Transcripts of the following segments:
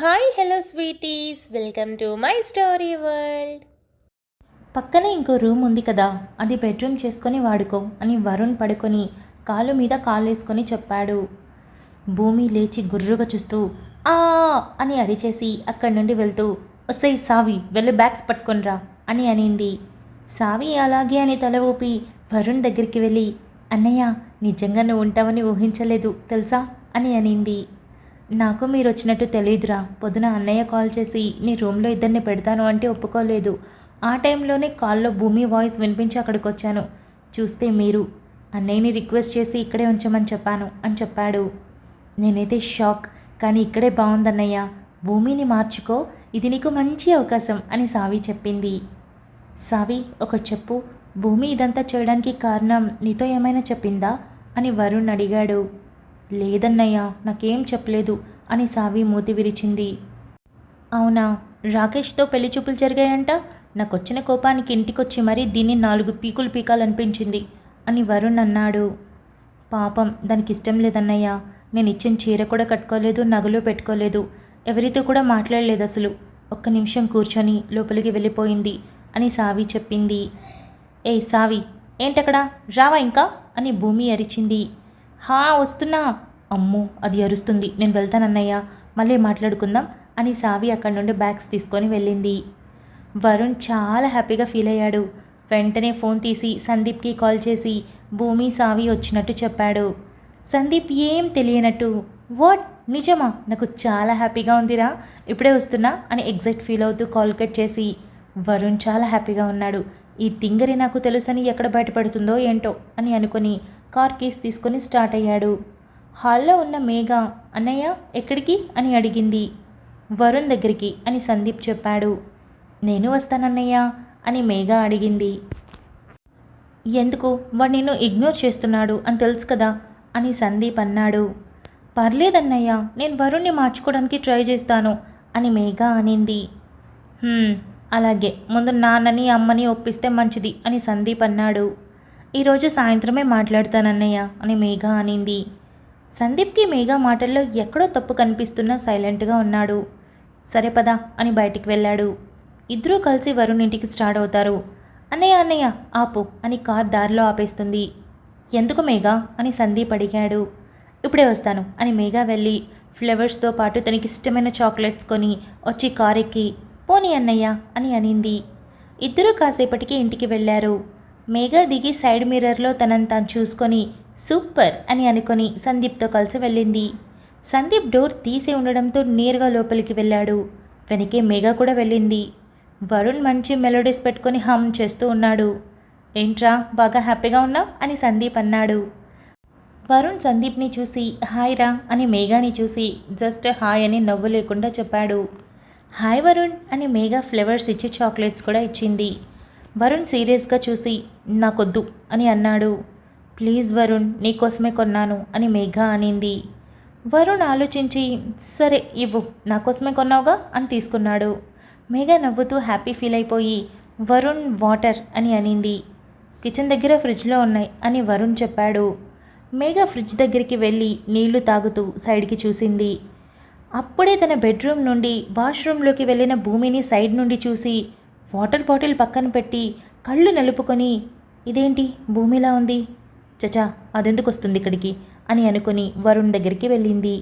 Hi hello sweeties, welcome to my story world. పక్కనే ఇంకో room ఉంది కదా, అది బెడ్రూమ్ చేసుకొని వాడుకో అని వరుణ్ పడుకొని కాలు మీద కాలేసుకొని చెప్పాడు. భూమి లేచి గుర్రుగా చూస్తూ ఆ అని అరిచేసి అక్కడి నుండి వెళ్తూ ఒసై సావి వెళ్ళి బ్యాగ్స్ పట్టుకొనిరా అని అనింది. సావి అలాగే అని తల ఊపి వరుణ్ దగ్గరికి వెళ్ళి అన్నయ్య నిజంగా నువ్వు ఉంటావని ఊహించలేదు తెలుసా అని అనింది. నాకు మీరు వచ్చినట్టు తెలియదురా, పొద్దున అన్నయ్య కాల్ చేసి నీ రూమ్లో ఇద్దరిని పెడతాను అంటే ఒప్పుకోలేదు. ఆ టైంలోనే కాల్లో భూమి వాయిస్ వినిపించి అక్కడికి వచ్చాను. చూస్తే మీరు అన్నయ్యని రిక్వెస్ట్ చేసి ఇక్కడే ఉంచమని చెప్పాను అని చెప్పాడు. నేనైతే షాక్, కానీ ఇక్కడే బాగుందన్నయ్య, భూమిని మార్చుకో, ఇది నీకు మంచి అవకాశం అని సావి చెప్పింది. సావి ఒకటి చెప్పు, భూమి ఇదంతా చేయడానికి కారణం నీతో ఏమైనా చెప్పిందా అని వరుణ్ అడిగాడు. లేదన్నయ్య, నాకేం చెప్పలేదు అని సావి మూతి విరిచింది. అవునా, రాకేష్తో పెళ్లి చూపులు జరిగాయంట, నాకొచ్చిన కోపానికి ఇంటికొచ్చి మరీ దీన్ని 4 పీకులు పీకాలనిపించింది అని వరుణ్ అన్నాడు. పాపం దానికి ఇష్టం లేదన్నయ్య, నేను ఇచ్చిన చీర కూడా కట్టుకోలేదు, నగలు పెట్టుకోలేదు, ఎవరితో కూడా మాట్లాడలేదు, అసలు ఒక్క నిమిషం కూర్చొని లోపలికి వెళ్ళిపోయింది అని సావి చెప్పింది. ఏ సావి ఏంటక్కడా, రావా ఇంకా అని భూమి అరిచింది. హా వస్తున్నా. అమ్మో అది అరుస్తుంది, నేను వెళ్తానన్నయ్య, మళ్ళీ మాట్లాడుకుందాం అని సావి అక్కడి నుండి బ్యాగ్స్ తీసుకొని వెళ్ళింది. వరుణ్ చాలా హ్యాపీగా ఫీల్ అయ్యాడు. వెంటనే ఫోన్ తీసి సందీప్కి కాల్ చేసి భూమి సావి వచ్చినట్టు చెప్పాడు. సందీప్ ఏం తెలియనట్టు వాట్ నిజమా, నాకు చాలా హ్యాపీగా ఉందిరా, ఇప్పుడే వస్తున్నా అని ఎగ్జైట్ ఫీల్ అవుతూ కాల్ కట్ చేసి వరుణ్ చాలా హ్యాపీగా ఉన్నాడు. ఈ తింగరి నాకు తెలుసని ఎక్కడ బయటపడుతుందో ఏంటో అని అనుకుని కార్ కీస్ తీసుకొని స్టార్ట్ అయ్యాడు. హాల్లో ఉన్న మేఘ అన్నయ్య ఎక్కడికి అని అడిగింది. వరుణ్ దగ్గరికి అని సందీప్ చెప్పాడు. నేను వస్తానన్నయ్య అని మేఘ అడిగింది. ఎందుకు, వాడు నిన్ను ఇగ్నోర్ చేస్తున్నాడు అని తెలుసు కదా అని సందీప్ అన్నాడు. పర్లేదన్నయ్య, నేను వరుణ్ని మార్చుకోవడానికి ట్రై చేస్తాను అని మేఘ అనింది. అలాగే, ముందు నాన్నని అమ్మని ఒప్పిస్తే మంచిది అని సందీప్ అన్నాడు. ఈరోజు సాయంత్రమే మాట్లాడతానన్నయ్య అని మేఘ అనింది. సందీప్కి మేఘ మాటల్లో ఎక్కడో తప్పు కనిపిస్తున్నా సైలెంట్గా ఉన్నాడు. సరే పదా అని బయటికి వెళ్ళాడు. ఇద్దరూ కలిసి వరుణ్ ఇంటికి స్టార్ట్ అవుతారు. అన్నయ్య అన్నయ్య ఆపు అని కార్ దారిలో ఆపేస్తుంది. ఎందుకు మేఘ అని సందీప్ అడిగాడు. ఇప్పుడే వస్తాను అని మేఘ వెళ్ళి ఫ్లేవర్స్తో పాటు తనకి ఇష్టమైన చాక్లెట్స్ కొని వచ్చి కార్ ఎక్కి పోనీ అన్నయ్య అని అనింది. ఇద్దరూ కాసేపటికి ఇంటికి వెళ్ళారు. మేఘ దిగి సైడ్ మిర్రర్లో తనని తాను చూసుకొని సూపర్ అని అనుకొని సందీప్తో కలిసి వెళ్ళింది. సందీప్ డోర్ తీసి ఉండడంతో నేరుగా లోపలికి వెళ్ళాడు. వెనకే మేఘ కూడా వెళ్ళింది. వరుణ్ మంచి మెలోడీస్ పెట్టుకొని హమ్ చేస్తూ ఉన్నాడు. ఏంట్రా బాగా హ్యాపీగా ఉన్నావు అని సందీప్ అన్నాడు. వరుణ్ సందీప్ని చూసి హాయ్ రా అని మేఘాని చూసి జస్ట్ హాయ్ అని నవ్వు లేకుండా చెప్పాడు. హాయ్ వరుణ్ అని మేఘ ఫ్లేవర్స్ ఇచ్చి చాక్లెట్స్ కూడా ఇచ్చింది. వరుణ్ సీరియస్గా చూసి నాకొద్దు అని అన్నాడు. ప్లీజ్ వరుణ్, నీకోసమే కొన్నాను అని మేఘ అనింది. వరుణ్ ఆలోచించి సరే ఇవ్వు, నాకోసమే కొన్నావుగా అని తీసుకున్నాడు. మేఘ నవ్వుతూ హ్యాపీ ఫీల్ అయిపోయి వరుణ్ వాటర్ అని అనింది. కిచెన్ దగ్గర ఫ్రిడ్జ్లో ఉన్నాయి అని వరుణ్ చెప్పాడు. మేఘ ఫ్రిడ్జ్ దగ్గరికి వెళ్ళి నీళ్లు తాగుతూ సైడ్కి చూసింది. అప్పుడే తన బెడ్రూమ్ నుండి వాష్రూమ్లోకి వెళ్ళిన భూమిని సైడ్ నుండి చూసి వాటర్ బాటిల్ పక్కన పెట్టి కళ్ళు నలుపుకొని ఇదేంటి భూమిలా ఉంది, చచా అదెందుకు వస్తుంది ఇక్కడికి అని అనుకుని వరుణ్ దగ్గరికి వెళ్ళింది.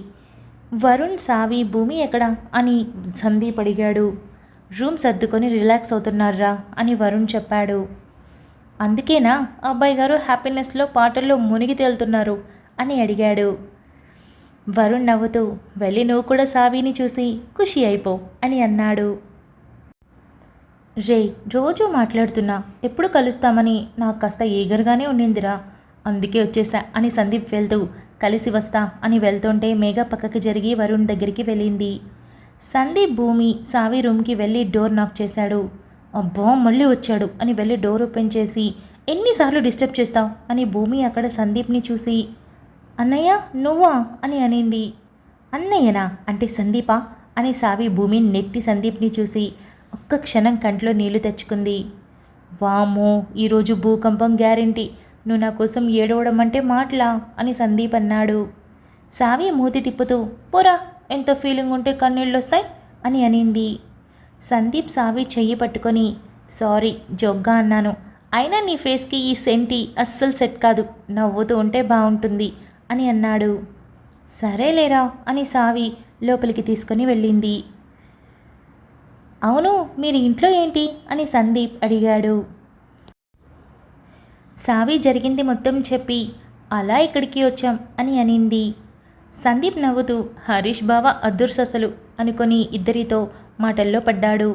వరుణ్ సావి భూమి ఎక్కడా అని సందీప్ అడిగాడు. రూమ్ సర్దుకొని రిలాక్స్ అవుతున్నారా అని వరుణ్ చెప్పాడు. అందుకేనా అబ్బాయి గారు హ్యాపీనెస్లో పాటల్లో మునిగి తేలుతున్నారు అని అడిగాడు. వరుణ్ నవ్వుతూ వెళ్ళి నువ్వు కూడా సావిని చూసి ఖుషి అయిపో అని అన్నాడు. రే రోజూ మాట్లాడుతున్నా, ఎప్పుడు కలుస్తామని నాకు కాస్త ఈగర్గానే ఉండిందిరా, అందుకే వచ్చేసా అని సందీప్ వెళ్తూ కలిసి వస్తా అని వెళ్తుంటే మేఘ పక్కకి జరిగి వరుణ్ దగ్గరికి వెళ్ళింది. సందీప్ భూమి సావి రూమ్కి వెళ్ళి డోర్ నాక్ చేశాడు. అబ్బా మళ్ళీ వచ్చాడు అని వెళ్ళి డోర్ ఓపెన్ చేసి ఎన్నిసార్లు డిస్టర్బ్ చేస్తావు అని భూమి అక్కడ సందీప్ని చూసి అన్నయ్య నువ్వా అని అనింది. అన్నయ్యనా అంటే సందీపా అని సావి భూమి నెట్టి సందీప్ని చూసి ఒక్క క్షణం కంట్లో నీళ్లు తెచ్చుకుంది. వామ్మో ఈరోజు భూకంపం గ్యారెంటీ, నువ్వు నా కోసం ఏడవడం అంటే మాటలా అని సందీప్ అన్నాడు. సావి మూతి తిప్పుతూ పోరా ఎంత ఫీలింగ్ ఉంటే కన్నీళ్ళు వస్తాయి అని అనింది. సందీప్ సావి చెయ్యి పట్టుకొని సారీ జోక్గా అన్నాను, అయినా నీ ఫేస్కి ఈ సెంటి అస్సలు సెట్ కాదు, నవ్వుతూ ఉంటే బాగుంటుంది అని అన్నాడు. సరేలేరా అని సావి లోపలికి తీసుకొని వెళ్ళింది. అవును మీరు ఇంట్లో ఏంటి అని సందీప్ అడిగాడు. సావి జరిగింది మొత్తం చెప్పి అలా ఇక్కడికి వచ్చాం అని అనింది. సందీప్ నవ్వుతూ హరీష్ బావ అదుర్ససలు అనుకొని ఇద్దరితో మాటల్లో పడ్డాడు.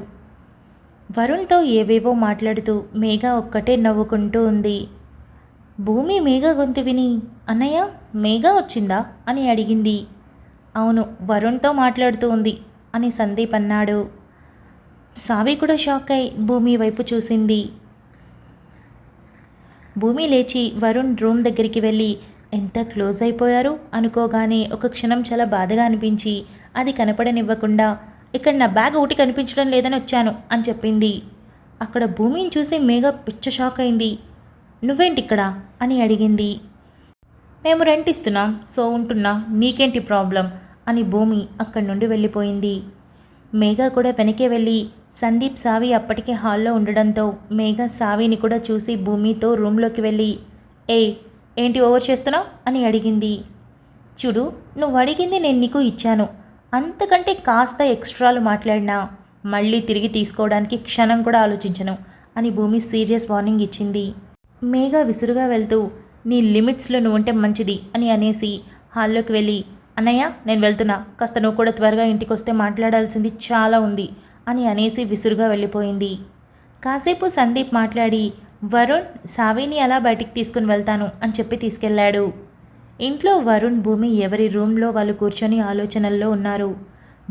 వరుణ్తో ఏవేవో మాట్లాడుతూ మేఘ ఒక్కటే నవ్వుకుంటూ ఉంది. భూమి మేఘ గొంతు విని అన్నయ్య మేఘ వచ్చిందా అని అడిగింది. అవును వరుణ్తో మాట్లాడుతూ ఉంది అని సందీప్ అన్నాడు. సావి కూడా షాక్ అయి భూమి వైపు చూసింది. భూమి లేచి వరుణ్ రూమ్ దగ్గరికి వెళ్ళి ఎంత క్లోజ్ అయిపోయారు అనుకోగానే ఒక క్షణం చాలా బాధగా అనిపించి అది కనపడనివ్వకుండా ఇక్కడ నా బ్యాగ్ ఒకటి కనిపించడం లేదని వచ్చాను అని చెప్పింది. అక్కడ భూమిని చూసి మేఘ పిచ్చ షాక్ అయింది. నువ్వేంటి ఇక్కడ అని అడిగింది. మేము రెంట్ ఇస్తున్నాం సో ఉంటున్నా, నీకేంటి ప్రాబ్లం అని భూమి అక్కడి నుండి వెళ్ళిపోయింది. మేఘ కూడా వెనకే వెళ్ళి సందీప్ సావి అప్పటికే హాల్లో ఉండడంతో మేఘ సావిని కూడా చూసి భూమితో రూమ్లోకి వెళ్ళి ఏంటి ఓవర్ చేస్తున్నావు అని అడిగింది. చూడు నువ్వు అడిగింది నేను నీకు ఇచ్చాను, అంతకంటే కాస్త ఎక్స్ట్రాలు మాట్లాడినా మళ్ళీ తిరిగి తీసుకోవడానికి క్షణం కూడా ఆలోచించను అని భూమి సీరియస్ వార్నింగ్ ఇచ్చింది. మేఘ విసురుగా వెళ్తూ నీ లిమిట్స్లో నువ్వు ఉంటే మంచిది అని అనేసి హాల్లోకి వెళ్ళి అన్నయ్య నేను వెళ్తున్నా, కాస్త నువ్వు కూడా త్వరగా ఇంటికి వస్తే మాట్లాడాల్సింది చాలా ఉంది అని అనేసి విసురుగా వెళ్ళిపోయింది. కాసేపు సందీప్ మాట్లాడి వరుణ్ సావిని అలా బయటికి తీసుకుని వెళ్తాను అని చెప్పి తీసుకెళ్లాడు. ఇంట్లో వరుణ్ భూమి ఎవరి రూమ్లో వాళ్ళు కూర్చొని ఆలోచనల్లో ఉన్నారు.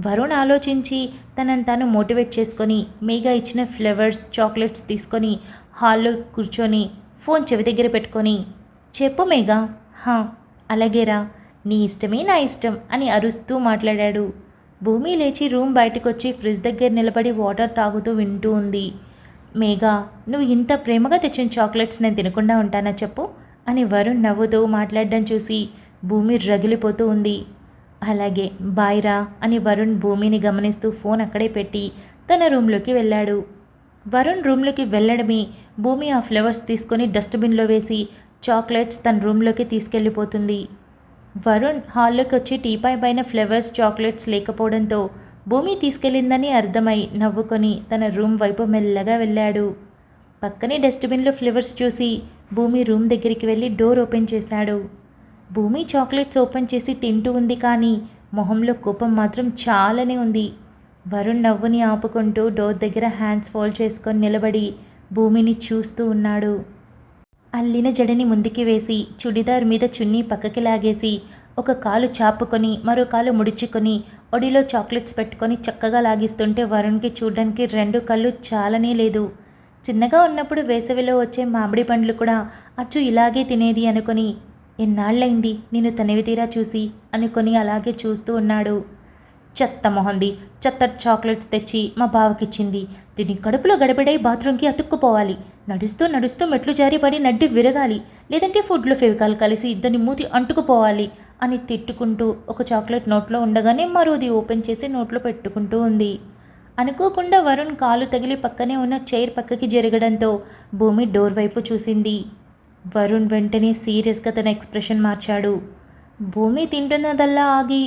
వరుణ్ ఆలోచించి తనని తాను మోటివేట్ చేసుకొని మేఘ ఇచ్చిన ఫ్లేవర్స్ చాక్లెట్స్ తీసుకొని హాల్లో కూర్చొని ఫోన్ చెవి దగ్గర పెట్టుకొని చెప్పు మేఘ, హా అలాగేరా, నీ ఇష్టమే నా ఇష్టం అని అరుస్తూ మాట్లాడాడు. భూమి లేచి రూమ్ బయటకు వచ్చి ఫ్రిడ్జ్ దగ్గర నిలబడి వాటర్ తాగుతూ వింటూ ఉంది. మేఘ నువ్వు ఇంత ప్రేమగా తెచ్చిన చాక్లెట్స్ నేను తినకుండా ఉంటానా చెప్పు అని వరుణ్ నవ్వుతూ మాట్లాడడం చూసి భూమి రగిలిపోతూ ఉంది. అలాగే బాయ్ రా అని వరుణ్ భూమిని గమనిస్తూ ఫోన్ అక్కడే పెట్టి తన రూమ్లోకి వెళ్ళాడు. వరుణ్ రూమ్లోకి వెళ్ళడమే భూమి ఆ ఫ్లవర్స్ తీసుకొని డస్ట్బిన్లో వేసి చాక్లెట్స్ తన రూమ్లోకి తీసుకెళ్ళిపోతుంది. వరుణ్ హాల్లోకి వచ్చి టీపాయ్ పైన ఫ్లవర్స్ చాక్లెట్స్ లేకపోవడంతో భూమి తీసుకెళ్ళిందని అర్థమై నవ్వుకొని తన రూమ్ వైపు మెల్లగా వెళ్ళాడు. పక్కనే డస్ట్బిన్లో ఫ్లవర్స్ చూసి భూమి రూమ్ దగ్గరికి వెళ్ళి డోర్ ఓపెన్ చేశాడు. భూమి చాక్లెట్స్ ఓపెన్ చేసి తింటూ ఉంది కానీ మొహంలో కోపం మాత్రం చాలానే ఉంది. వరుణ్ నవ్వుని ఆపుకుంటూ డోర్ దగ్గర హ్యాండ్స్ ఫోల్డ్ చేసుకొని నిలబడి భూమిని చూస్తూ ఉన్నాడు. అల్లిన జడని ముందుకి వేసి చుడిదార్ మీద చున్నీ పక్కకి లాగేసి ఒక కాలు చాపుకొని మరో కాలు ముడుచుకొని ఒడిలో చాక్లెట్స్ పెట్టుకొని చక్కగా లాగిస్తుంటే వరుణ్కి చూడడానికి రెండు కళ్ళు చాలనే లేదు. చిన్నగా ఉన్నప్పుడు వేసవిలో వచ్చే మామిడి పండ్లు కూడా అచ్చు ఇలాగే తినేది అనుకొని ఎన్నాళ్ళైంది నేను తనివి తీరా చూసి అనుకొని అలాగే చూస్తూ ఉన్నాడు. చెత్త మొహంది, చెత్త చాక్లెట్స్ తెచ్చి మా బావకిచ్చింది, దీని కడుపులో గడబిడై బాత్రూమ్కి అతుక్కుపోవాలి, నడుస్తూ నడుస్తూ మెట్లు జారిపడి నడ్డి విరగాలి, లేదంటే ఫుడ్లో ఫెవికాల్ కలిసి దాని మూతి అంటుకుపోవాలి అని తిట్టుకుంటూ ఒక చాక్లెట్ నోట్లో ఉండగానే మరోది ఓపెన్ చేసి నోట్లో పెట్టుకుంటూ ఉంది. అనుకోకుండా వరుణ్ కాలు తగిలి పక్కనే ఉన్న చైర్ పక్కకి జరగడంతో భూమి డోర్ వైపు చూసింది. వరుణ్ వెంటనే సీరియస్గా తన ఎక్స్ప్రెషన్ మార్చాడు. భూమి తింటున్నదల్లా ఆగి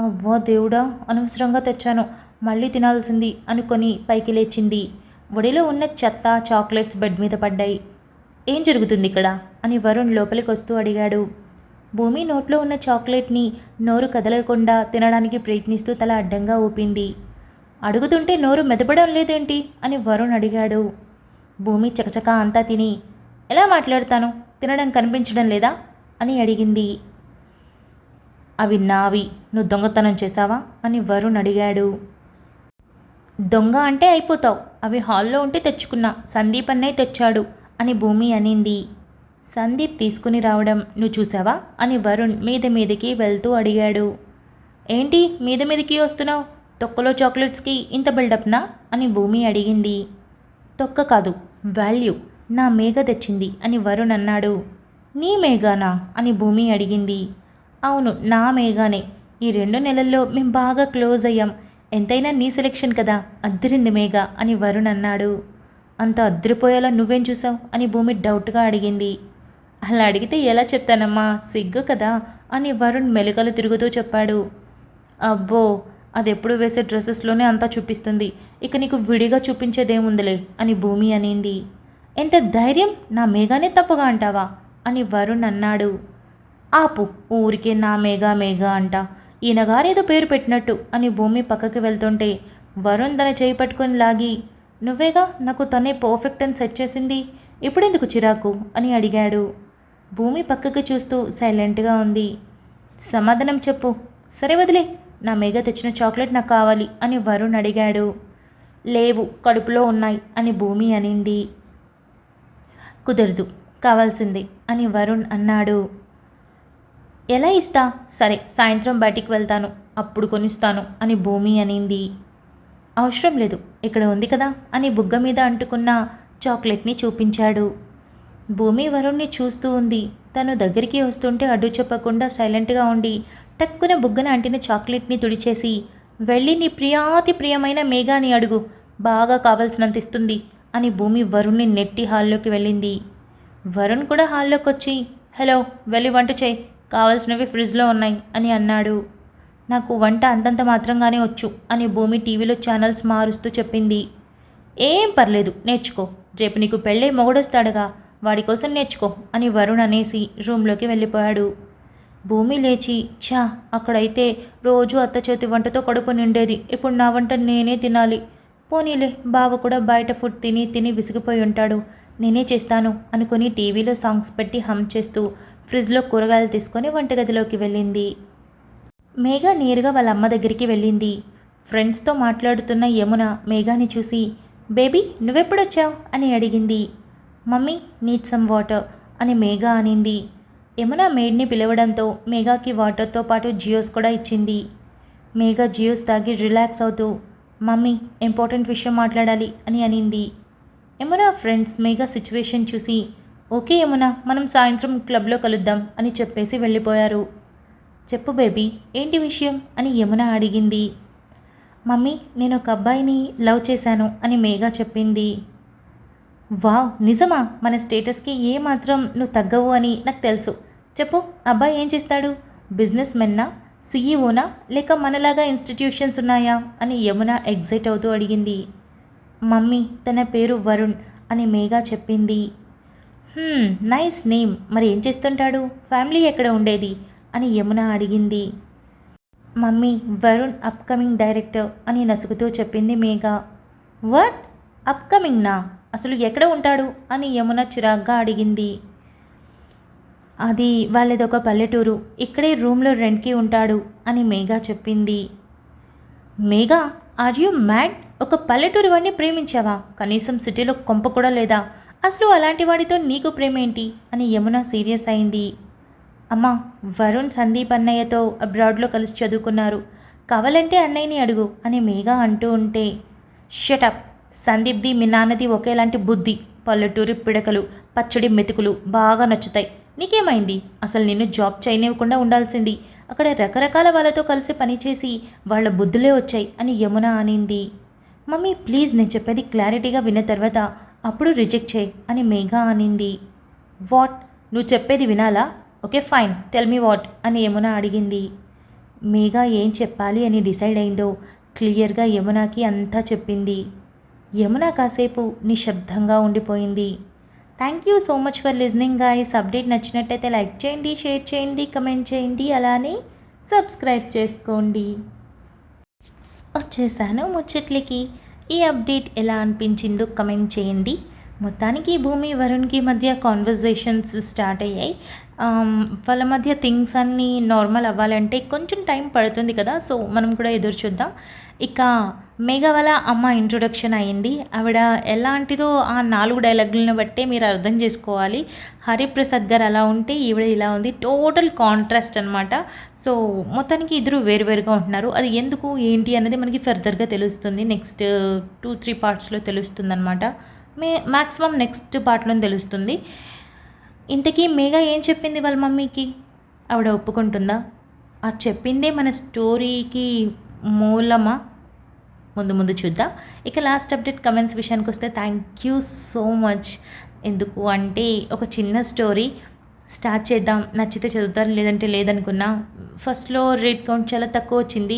అవ్వా దేవుడా అనవసరంగా తెచ్చాను, మళ్ళీ తినాల్సింది అనుకొని పైకి లేచింది. ఒడిలో ఉన్న చెత్త చాక్లెట్స్ బెడ్ మీద పడ్డాయి. ఏం జరుగుతుంది ఇక్కడ అని వరుణ్ లోపలికి వస్తూ అడిగాడు. భూమి నోట్లో ఉన్న చాక్లెట్ని నోరు కదలకుండా తినడానికి ప్రయత్నిస్తూ తల అడ్డంగా ఊపింది. అడుగుతుంటే నోరు మెదపడం లేదేంటి అని వరుణ్ అడిగాడు. భూమి చకచకా అంతా తిని ఎలా మాట్లాడతాను, తినడం కనిపించడం లేదా అని అడిగింది. అవి నావి, నువ్వు దొంగతనం చేశావా అని వరుణ్ అడిగాడు. దొంగ అంటే అయిపోతావు, అవి హాల్లో ఉంటే తెచ్చుకున్నా, సందీప్ అన్నయ్య తెచ్చాడు అని భూమి అనింది. సందీప్ తీసుకుని రావడం నువ్వు చూసావా అని వరుణ్ మీద మీదకి వెళ్తూ అడిగాడు. ఏంటి మీద మీదకి వస్తున్నావు, తొక్కలో చాక్లెట్స్కి ఇంత బిల్డప్నా అని భూమి అడిగింది. తొక్క కాదు వాల్యూ, నా మేఘ తెచ్చింది అని వరుణ్ అన్నాడు. నీ మేఘానా అని భూమి అడిగింది. అవును నా మేఘానే, ఈ 2 నెలల్లో మేం బాగా క్లోజ్ అయ్యాం. ఎంతైనా నీ సెలెక్షన్ కదా, అద్దిరింది మేఘ అని వరుణ్ అన్నాడు. అంత అద్రిపోయేలా నువ్వేం చూసావు అని భూమి డౌట్గా అడిగింది. అలా అడిగితే ఎలా చెప్తానమ్మా, సిగ్గు కదా అని వరుణ్ మెలికలు తిరుగుతూ చెప్పాడు. అబ్బో, అది ఎప్పుడు వేసే డ్రెస్సెస్లోనే అంతా చూపిస్తుంది, ఇక నీకు విడిగా చూపించేదేముందిలే అని భూమి అనింది. ఎంత ధైర్యం, నా మేఘానే తప్పుగా అంటావా అని వరుణ్ అన్నాడు. ఆపు, ఊరికే నా మేఘా మేఘా అంట, ఈయనగారేదో పేరు పెట్టినట్టు అని భూమి పక్కకి వెళ్తుంటే వరుణ్ తన చేయి పట్టుకొని లాగి, నువ్వేగా నాకు తనే పర్ఫెక్ట్ అని సెట్ చేసింది, ఇప్పుడెందుకు చిరాకు అని అడిగాడు. భూమి పక్కకి చూస్తూ సైలెంట్గా ఉంది. సమాధానం చెప్పు. సరే వదిలే, నా మేఘ తెచ్చిన చాక్లెట్ నాకు కావాలి అని వరుణ్ అడిగాడు. లేవు, కడుపులో ఉన్నాయి అని భూమి అనింది. కుదరదు, కావాల్సింది అని వరుణ్ అన్నాడు. ఎలా ఇస్తా? సరే, సాయంత్రం బయటికి వెళ్తాను, అప్పుడు కొనిస్తాను అని భూమి అనింది. అవసరం లేదు, ఇక్కడ ఉంది కదా అని బుగ్గ మీద అంటుకున్న చాక్లెట్ని చూపించాడు. భూమి వరుణ్ణి చూస్తూ ఉంది. తను దగ్గరికి వస్తుంటే అడ్డు చెప్పకుండా సైలెంట్గా ఉండి టక్కున బుగ్గన అంటిన చాక్లెట్ని తుడిచేసి, వెళ్ళి నీ ప్రియాతి ప్రియమైన మేఘాని అడుగు, బాగా కావాల్సినంత ఇస్తుంది అని భూమి వరుణ్ణి నెట్టి హాల్లోకి వెళ్ళింది. వరుణ్ కూడా హాల్లోకి వచ్చి, హలో, వెళ్ళి వంట చేయి, కావాల్సినవి ఫ్రిడ్జ్లో ఉన్నాయి అని అన్నాడు. నాకు వంట అంతంత మాత్రంగానే వచ్చు అని భూమి టీవీలో ఛానల్స్ మారుస్తూ చెప్పింది. ఏం పర్లేదు, నేర్చుకో, రేపు నీకు పెళ్ళై మొగుడొస్తాడుగా, వాడి కోసం నేర్చుకో అని వరుణ్ అనేసి రూమ్లోకి వెళ్ళిపోయాడు. భూమి లేచి, ఛా, అక్కడైతే రోజు అత్త చేతి వంటతో కడుపు నిండేది, ఇప్పుడు నా వంట నేనే తినాలి. పోనీలే, బావ కూడా బయట ఫుడ్ తిని తిని విసిగిపోయి ఉంటాడు, నేనే చేస్తాను అనుకుని టీవీలో సాంగ్స్ పెట్టి హమ్ చేస్తూ ఫ్రిడ్జ్లో కూరగాయలు తీసుకొని వంటగదిలోకి వెళ్ళింది. మేఘ నేరుగా వాళ్ళ అమ్మ దగ్గరికి వెళ్ళింది. ఫ్రెండ్స్తో మాట్లాడుతున్న యమున మేఘాని చూసి, బేబీ నువ్వెప్పుడొచ్చావు అని అడిగింది. మమ్మీ, నీడ్ సమ్ వాటర్ అని మేఘ అనింది. యమున మేడ్ని పిలవడంతో మేఘాకి వాటర్తో పాటు జియోస్ కూడా ఇచ్చింది. మేఘ జియోస్ తాగి రిలాక్స్ అవుతూ, మమ్మీ, ఇంపార్టెంట్ విషయం మాట్లాడాలి అని అనింది. యమున ఫ్రెండ్స్ మేఘ సిచ్యువేషన్ చూసి, ఓకే యమున, మనం సాయంత్రం క్లబ్లో కలుద్దాం అని చెప్పేసి వెళ్ళిపోయారు. చెప్పు బేబీ, ఏంటి విషయం అని యమున అడిగింది. మమ్మీ, నేను ఒక అబ్బాయిని లవ్ చేశాను అని మేఘ చెప్పింది. వావ్, నిజమా? మన స్టేటస్కి ఏమాత్రం నువ్వు తగ్గవు అని నాకు తెలుసు. చెప్పు, అబ్బాయి ఏం చేస్తాడు? బిజినెస్ మెన్నా, సీఈఓనా, లేక మనలాగా ఇన్స్టిట్యూషన్స్ ఉన్నాయా అని యమున ఎగ్జైట్ అవుతూ అడిగింది. మమ్మీ, తన పేరు వరుణ్ అని మేఘ చెప్పింది. నైస్ నేమ్, మరి ఏం చేస్తుంటాడు? ఫ్యామిలీ ఎక్కడ ఉండేది అని యమున అడిగింది. మమ్మీ, వరుణ్ అప్కమింగ్ డైరెక్టర్ అని నసుగుతూ చెప్పింది మేఘ. వాట్, అప్కమింగ్నా? అసలు ఎక్కడ ఉంటాడు అని యమున చిరాగ్గా అడిగింది. అది వాళ్ళదొక పల్లెటూరు, ఇక్కడే రూమ్లో రెంట్కి ఉంటాడు అని మేఘ చెప్పింది. మేఘ, ఆర్ యూ మ్యాడ్? ఒక పల్లెటూరు వాడిని ప్రేమించావా? కనీసం సిటీలో కొంప కూడా లేదా? అసలు అలాంటి వాడితో నీకు ప్రేమేంటి అని యమున సీరియస్ అయింది. అమ్మా, వరుణ్ సందీప్ అన్నయ్యతో అబ్రాడ్లో కలిసి చదువుకున్నారు, కావాలంటే అన్నయ్యని అడుగు అని మేఘ అంటూ ఉంటే, షటప్, సందీప్ది మీ నాన్నది ఒకేలాంటి బుద్ధి, పల్లెటూరి పిడకలు, పచ్చడి మెతుకులు బాగా నచ్చుతాయి. నీకేమైంది? అసలు నిన్ను జాబ్ చేయనివ్వకుండా ఉండాల్సింది, అక్కడ రకరకాల వాళ్ళతో కలిసి పనిచేసి వాళ్ళ బుద్ధులే వచ్చాయి అని యమున అనింది. మమ్మీ ప్లీజ్, నేను చెప్పేది క్లారిటీగా విన్న తర్వాత అప్పుడు రిజెక్ట్ చేయి అని మేఘ అనింది. వాట్, నువ్వు చెప్పేది వినాలా? Okay fine, tell me what అని యమున అడిగింది. మేఘ ఏం చెప్పాలి అని డిసైడ్ అయిందో క్లియర్గా యమునకి అంతా చెప్పింది. యమున కాసేపు నిశ్శబ్దంగా ఉండిపోయింది. Thank you so much for listening guys. Update నచ్చినట్టయితే లైక్ చేయండి, షేర్ చేయండి, కమెంట్ చేయండి, అలానే సబ్స్క్రైబ్ చేసుకోండి. వచ్చేసాను ముచ్చట్లకి. ఈ అప్డేట్ ఎలా అనిపించిందో కమెంట్ చేయండి. మొత్తానికి భూమి వరుణ్కి మధ్య కాన్వర్జేషన్స్ స్టార్ట్ అయ్యాయి. వాళ్ళ మధ్య థింగ్స్ అన్నీ నార్మల్ అవ్వాలంటే కొంచెం టైం పడుతుంది కదా, సో మనం కూడా ఎదురు చూద్దాం. ఇక మేఘ వాళ్ళ అమ్మ ఇంట్రొడక్షన్ అయ్యింది. ఆవిడ ఎలాంటిదో ఆ 4 డైలాగులను బట్టే మీరు అర్థం చేసుకోవాలి. హరిప్రసాద్ గారు అలా ఉంటే ఈవిడ ఇలా ఉంది, టోటల్ కాంట్రాస్ట్ అనమాట. సో మొత్తానికి ఇద్దరు వేరువేరుగా ఉంటున్నారు. అది ఎందుకు ఏంటి అనేది మనకి ఫర్దర్గా తెలుస్తుంది, నెక్స్ట్ 2-3 పార్ట్స్లో తెలుస్తుంది అనమాట. మ్యాక్సిమం నెక్స్ట్ పార్ట్లో తెలుస్తుంది. ఇంతకీ మేఘ ఏం చెప్పింది వాళ్ళ మమ్మీకి? ఆవిడ ఒప్పుకుంటుందా? ఆ చెప్పిందే మన స్టోరీకి మూలమా? ముందు ముందు చూద్దాం. ఇక లాస్ట్ అప్డేట్ కమెంట్స్ విషయానికి వస్తే థ్యాంక్ యూ సో మచ్. ఎందుకు అంటే ఒక చిన్న స్టోరీ స్టార్ట్ చేద్దాం, నచ్చితే చదువుతారు లేదంటే లేదనుకున్నా. ఫస్ట్లో రీడ్ కౌంట్ చాలా తక్కువ వచ్చింది.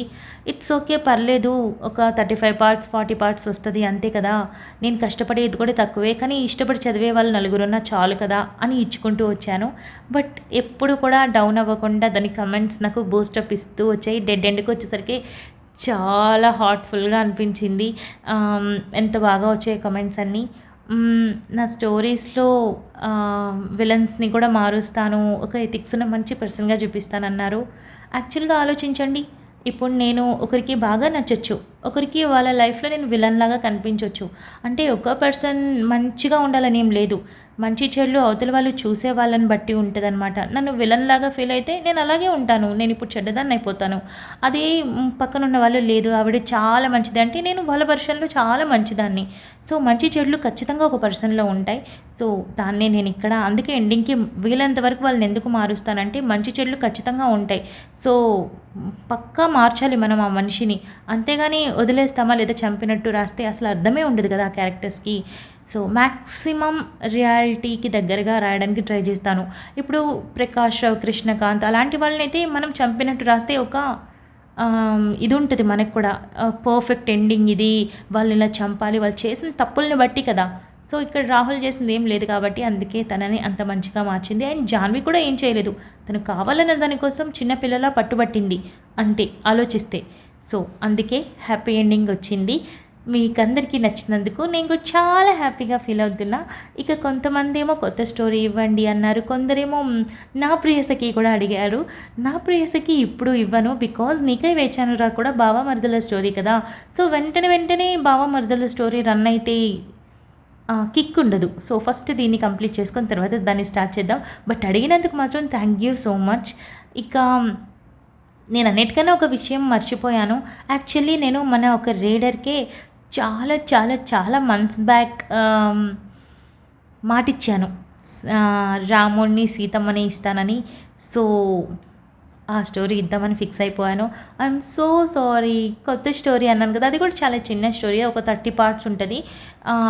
ఇట్స్ ఓకే, పర్లేదు, ఒక 35 పార్ట్స్ 40 పార్ట్స్ వస్తుంది అంతే కదా, నేను కష్టపడేది కూడా తక్కువే, కానీ ఇష్టపడి చదివే వాళ్ళు నలుగురున్నా చాలు కదా అని ఇచ్చుకుంటూ వచ్చాను. బట్ ఎప్పుడు కూడా డౌన్ అవ్వకుండా దాని కమెంట్స్ నాకు బూస్టప్ ఇస్తూ వచ్చాయి. డెడ్ ఎండ్కి వచ్చేసరికి చాలా హార్ట్ఫుల్గా అనిపించింది. ఎంత బాగా వచ్చాయి కమెంట్స్ అన్నీ. నా స్టోరీస్లో విలన్స్ని కూడా మారుస్తాను, ఒక ఎథిక్స్ ఉన్న మంచి పర్సన్గా చూపిస్తానన్నారు. యాక్చువల్గా ఆలోచించండి, ఇప్పుడు నేను ఒకరికి బాగా నచ్చచ్చు, ఒకరికి వాళ్ళ లైఫ్లో నేను విలన్ లాగా కనిపించవచ్చు. అంటే ఒక పర్సన్ మంచిగా ఉండాలని ఏం లేదు, మంచి చెడులు అవతల వాళ్ళు చూసే వాళ్ళని బట్టి ఉంటుందన్నమాట. నన్ను విలన్ లాగా ఫీల్ అయితే నేను అలాగే ఉంటాను, నేను ఇప్పుడు చెడ్డదాన్ని అయిపోతాను. అదే పక్కన ఉన్న వాళ్ళు లేదు ఆవిడ చాలా మంచిది అంటే నేను వాళ్ళ పర్సన్లో చాలా మంచిదాన్ని. సో మంచి చెడులు ఖచ్చితంగా ఒక పర్సన్లో ఉంటాయి. సో దాన్నే నేను ఇక్కడ అందుకే ఎండింగ్కి వీలంత వరకు వాళ్ళని ఎందుకు మారుస్తానంటే మంచి చెడులు ఖచ్చితంగా ఉంటాయి. సో పక్కా మార్చాలి మనం ఆ మనిషిని, అంతేగాని వదిలేస్తామా లేదా చంపినట్టు రాస్తే అసలు అర్థమే ఉండదు కదా ఆ క్యారెక్టర్స్కి. సో మ్యాక్సిమం రియాలిటీకి దగ్గరగా రాయడానికి ట్రై చేస్తాను. ఇప్పుడు ప్రకాష్ రావు, కృష్ణకాంత్ అలాంటి వాళ్ళని అయితే మనం చంపినట్టు రాస్తే ఒక ఇది ఉంటుంది మనకు కూడా, పర్ఫెక్ట్ ఎండింగ్ ఇది, వాళ్ళు ఇలా చంపాలి వాళ్ళు చేసిన తప్పుల్ని బట్టి కదా. సో ఇక్కడ రాహుల్ చేసింది ఏం లేదు కాబట్టి అందుకే తనని అంత మంచిగా మార్చింది. అండ్ జాన్వి కూడా ఏం చేయలేదు, తను కావాలన్న దానికోసం చిన్నపిల్లలా పట్టుబట్టింది అంతే ఆలోచిస్తే. సో అందుకే హ్యాపీ ఎండింగ్ వచ్చింది. మీకందరికీ నచ్చినందుకు నేను కూడా చాలా హ్యాపీగా ఫీల్ అవుతున్నా. ఇక కొంతమంది ఏమో కొత్త స్టోరీ ఇవ్వండి అన్నారు, కొందరేమో నా ప్రియసఖి కూడా అడిగారు. నా ప్రియసఖి ఇప్పుడు ఇవ్వను, బికాజ్ నీకై వేచాను రా కూడా బావ మరదల స్టోరీ కదా. సో వెంటనే బావ మరదల స్టోరీ రన్ అయితే కిక్ ఉండదు. సో ఫస్ట్ దీన్ని కంప్లీట్ చేసుకొని తర్వాత దాన్ని స్టార్ట్ చేద్దాం. బట్ అడిగినందుకు మాత్రం థ్యాంక్ యూ సో మచ్. ఇక నేను అన్నిటికన్నా ఒక విషయం మర్చిపోయాను. యాక్చువల్లీ నేను మన ఒక రీడర్కే చాలా చాలా చాలా మంత్స్ బ్యాక్ మాటిచ్చాను, రాముడిని సీతమ్మని ఇస్తానని. సో ఆ స్టోరీ ఇద్దామని ఫిక్స్ అయిపోయాను. I'm so sorry. కొత్త స్టోరీ అన్నాను కదా, అది కూడా చాలా చిన్న స్టోరీ, ఒక 30 పార్ట్స్ ఉంటుంది.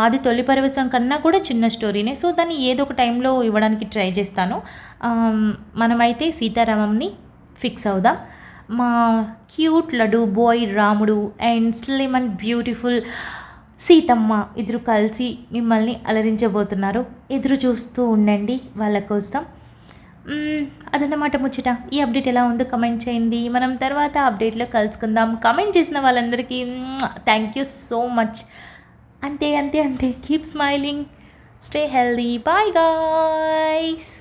అది తొలి పరవశం కన్నా కూడా చిన్న స్టోరీనే. సో దాన్ని ఏదో ఒక టైంలో ఇవ్వడానికి ట్రై చేస్తాను. మనమైతే సీతారామంని ఫిక్స్ అవుదాం. మా క్యూట్ లడ్డు బాయ్ రాముడు and slim and beautiful Seethamma ఇద్దరు కలిసి మిమ్మల్ని అలరించబోతున్నారు. ఎదురు చూస్తూ ఉండండి వాళ్ళ కోసం. అదన్నమాట ముచ్చట. ఈ అప్డేట్ ఎలా ఉందో కమెంట్ చేయండి. మనం తర్వాత అప్డేట్లో కలుసుకుందాం. కమెంట్ చేసిన వాళ్ళందరికీ థ్యాంక్ యూ సో మచ్. అంతే. Keep smiling, stay healthy, bye guys.